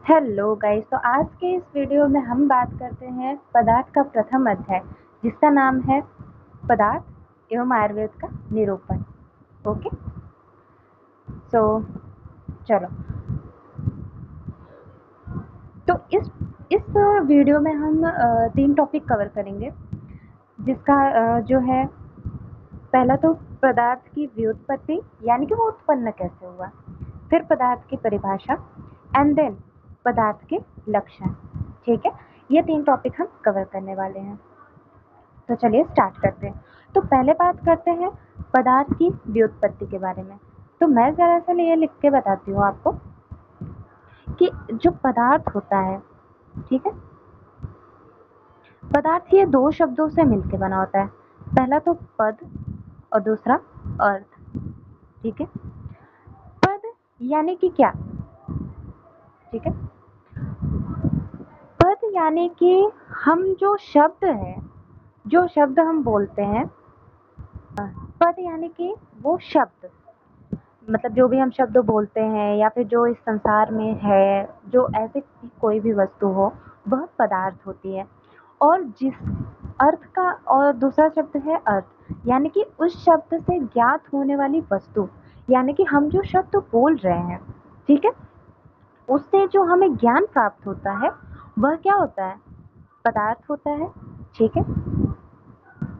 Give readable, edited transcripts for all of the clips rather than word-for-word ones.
Hello guys. तो आज के इस वीडियो में हम बात करते हैं पदार्थ का प्रथम अध्याय, जिसका नाम है पदार्थ एवं आयुर्वेद का निरूपण। ओके, सो चलो। तो इस वीडियो में हम तीन टॉपिक कवर करेंगे, जिसका जो है पहला तो पदार्थ की व्युत्पत्ति, यानी कि वो उत्पन्न कैसे हुआ, फिर पदार्थ की परिभाषा, एंड देन पदार्थ के लक्षण। ठीक है, ये तीन टॉपिक हम कवर करने वाले हैं। तो चलिए स्टार्ट करते हैं। तो पहले बात करते हैं पदार्थ की व्युत्पत्ति के बारे में। तो मैं दरअसल ये लिख के बताती हूँ आपको कि जो पदार्थ होता है, ठीक है, पदार्थ ये दो शब्दों से मिलकर बना होता है। पहला तो पद और दूसरा अर्थ। ठीक है, पद यानी कि क्या? ठीक है, पद यानी कि हम जो शब्द है, जो शब्द हम बोलते हैं, पद यानी कि वो शब्द, मतलब जो भी हम शब्द बोलते हैं या फिर जो इस संसार में है, जो ऐसे कोई भी वस्तु हो, वह पदार्थ होती है। और जिस अर्थ का, और दूसरा शब्द है अर्थ, यानी कि उस शब्द से ज्ञात होने वाली वस्तु, यानी कि हम जो शब्द बोल रहे हैं, ठीक है, उससे जो हमें ज्ञान प्राप्त होता है वह क्या होता है? पदार्थ होता है। ठीक है,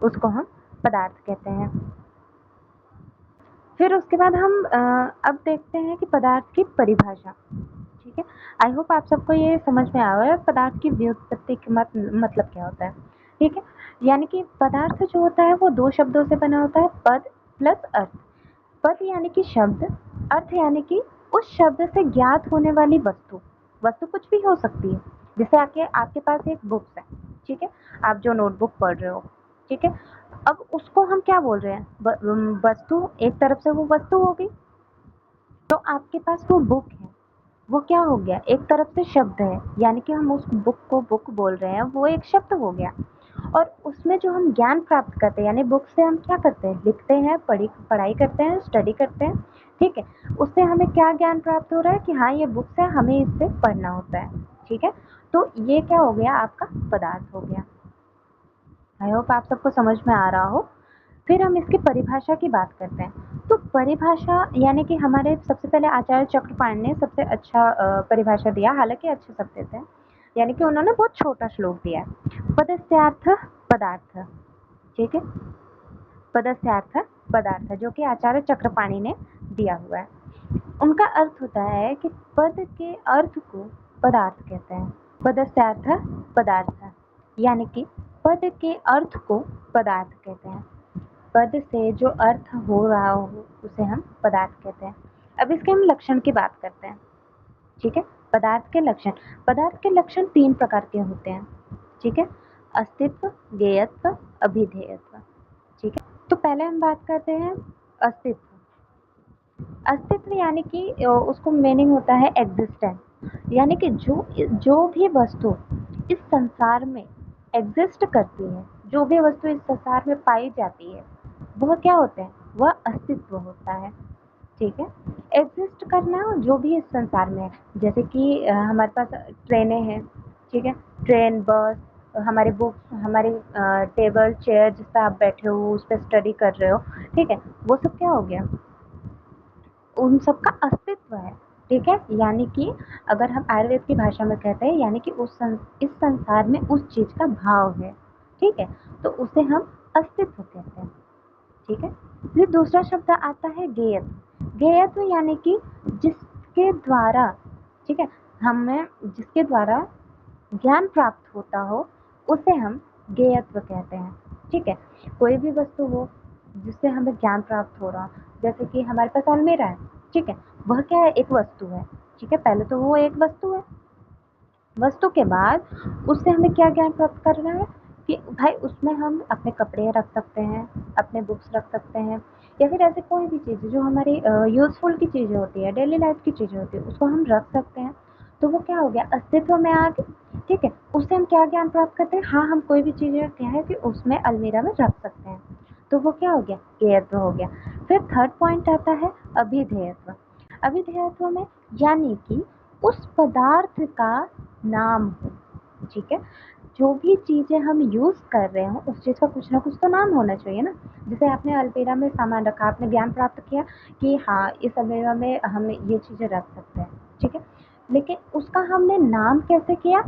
उसको हम पदार्थ कहते हैं। फिर उसके बाद हम अब देखते हैं कि पदार्थ की परिभाषा। ठीक है, आई होप आप सबको ये समझ में आ रहा है पदार्थ की व्युत्पत्ति का मतलब क्या होता है। ठीक है, यानी कि पदार्थ जो होता है वो दो शब्दों से बना होता है, पद प्लस अर्थ। पद यानी कि शब्द, अर्थ यानी कि उस शब्द से ज्ञात होने वाली वस्तु। वस्तु कुछ भी हो सकती है। जैसे आपके पास एक बुक्स है, ठीक है, आप जो नोटबुक पढ़ रहे हो, ठीक है, अब उसको हम क्या बोल रहे हैं? वस्तु। एक तरफ से वो वस्तु हो गई। तो आपके पास वो बुक है, वो क्या हो गया? एक तरफ से शब्द है, यानी कि हम उस बुक को बुक बोल रहे हैं, वो एक शब्द हो गया। और उसमें जो हम ज्ञान प्राप्त करते हैं, यानी बुक से हम क्या करते हैं? लिखते हैं, पढ़ाई करते हैं, स्टडी करते हैं। ठीक है, उससे हमें क्या ज्ञान प्राप्त हो रहा है कि हाँ ये बुक्स है, हमें इससे पढ़ना होता है। ठीक है, तो ये क्या हो गया? आपका पदार्थ हो गया। आई होप आप सबको समझ में आ रहा हो। फिर हम इसकी परिभाषा की बात करते हैं। तो परिभाषा यानी कि हमारे सबसे पहले आचार्य चक्रपाणि ने सबसे अच्छा परिभाषा दिया, हालांकि अच्छे सब देते हैं, यानी कि उन्होंने बहुत छोटा श्लोक दिया है। पदस्यार्थ पदार्थ। ठीक है, पदस्यार्थ पदार्थ, जो कि आचार्य चक्रपाणि ने दिया हुआ है। उनका अर्थ होता है कि पद के अर्थ को पदार्थ कहते हैं। पदस्यार्थ पदार्थ, यानी कि पद के अर्थ को पदार्थ कहते हैं। पद से जो अर्थ हो रहा हो उसे हम पदार्थ कहते हैं। अब इसके हम लक्षण की बात करते हैं। ठीक है, पदार्थ के लक्षण। पदार्थ के लक्षण तीन प्रकार के होते हैं। ठीक है, अस्तित्व, ज्ञेयत्व, अभिधेयत्व। ठीक है, तो पहले हम बात करते हैं अस्तित्व। अस्तित्व यानी कि उसको मीनिंग होता है एग्जिस्टेंस, यानी कि जो भी वस्तु इस संसार में एग्जिस्ट करती है, जो भी वस्तु इस संसार में पाई जाती है, वह क्या होते हैं? वह अस्तित्व होता है। ठीक है, एग्जिस्ट करना जो भी इस संसार में है, जैसे कि हमारे पास ट्रेनें हैं, ठीक है, ट्रेन, बस, हमारे बुक्स, हमारे टेबल, चेयर जिस पर आप बैठे हो, उस पर स्टडी कर रहे हो, ठीक है, वो सब क्या हो गया? उन सब का अस्तित्व है। ठीक है, यानी कि अगर हम आयुर्वेद की भाषा में कहते हैं, यानी कि इस संसार में उस चीज का भाव है। ठीक है, तो उसे हम अस्तित्व कहते हैं। ठीक है, फिर दूसरा शब्द आता है ज्ञेयत्व। ज्ञेयत्व यानी कि जिसके द्वारा, ठीक है, हमें जिसके द्वारा ज्ञान प्राप्त होता हो, उसे हम ज्ञेयत्व कहते हैं। ठीक है, कोई भी वस्तु हो जिससे हमें ज्ञान प्राप्त हो रहा, जैसे कि हमारे पास अलमीरा है, ठीक है, वह क्या है? एक वस्तु है। ठीक है, पहले तो वो एक वस्तु है। वस्तु के बाद उससे हमें क्या ज्ञान प्राप्त करना है कि भाई उसमें हम अपने कपड़े रख सकते हैं, अपने बुक्स रख सकते हैं, या फिर ऐसे कोई भी चीज़ जो हमारी यूज़फुल की चीज़ें होती है, डेली लाइफ की चीज़ें होती है, उसको हम रख सकते हैं। तो वो क्या हो गया? अस्तित्व में आ गई। ठीक है, उससे हम क्या ज्ञान प्राप्त करते हैं? हाँ, हम कोई भी चीज़ें क्या है कि उसमें अलमीरा में रख सकते हैं। तो वो क्या हो गया? ज्ञेयत्व हो गया। फिर थर्ड पॉइंट आता है अभिधेयत्व। अभिधेयत्व में यानी कि उस पदार्थ का नाम हो। ठीक है, जो भी चीज़ें हम यूज़ कर रहे हो उस चीज़ का कुछ ना कुछ तो नाम होना चाहिए ना। जैसे आपने अलमीरा में सामान रखा, आपने ज्ञान प्राप्त किया कि हाँ इस अलमीरा में हम ये चीज़ें रख सकते हैं, ठीक है, लेकिन उसका हमने नाम कैसे किया,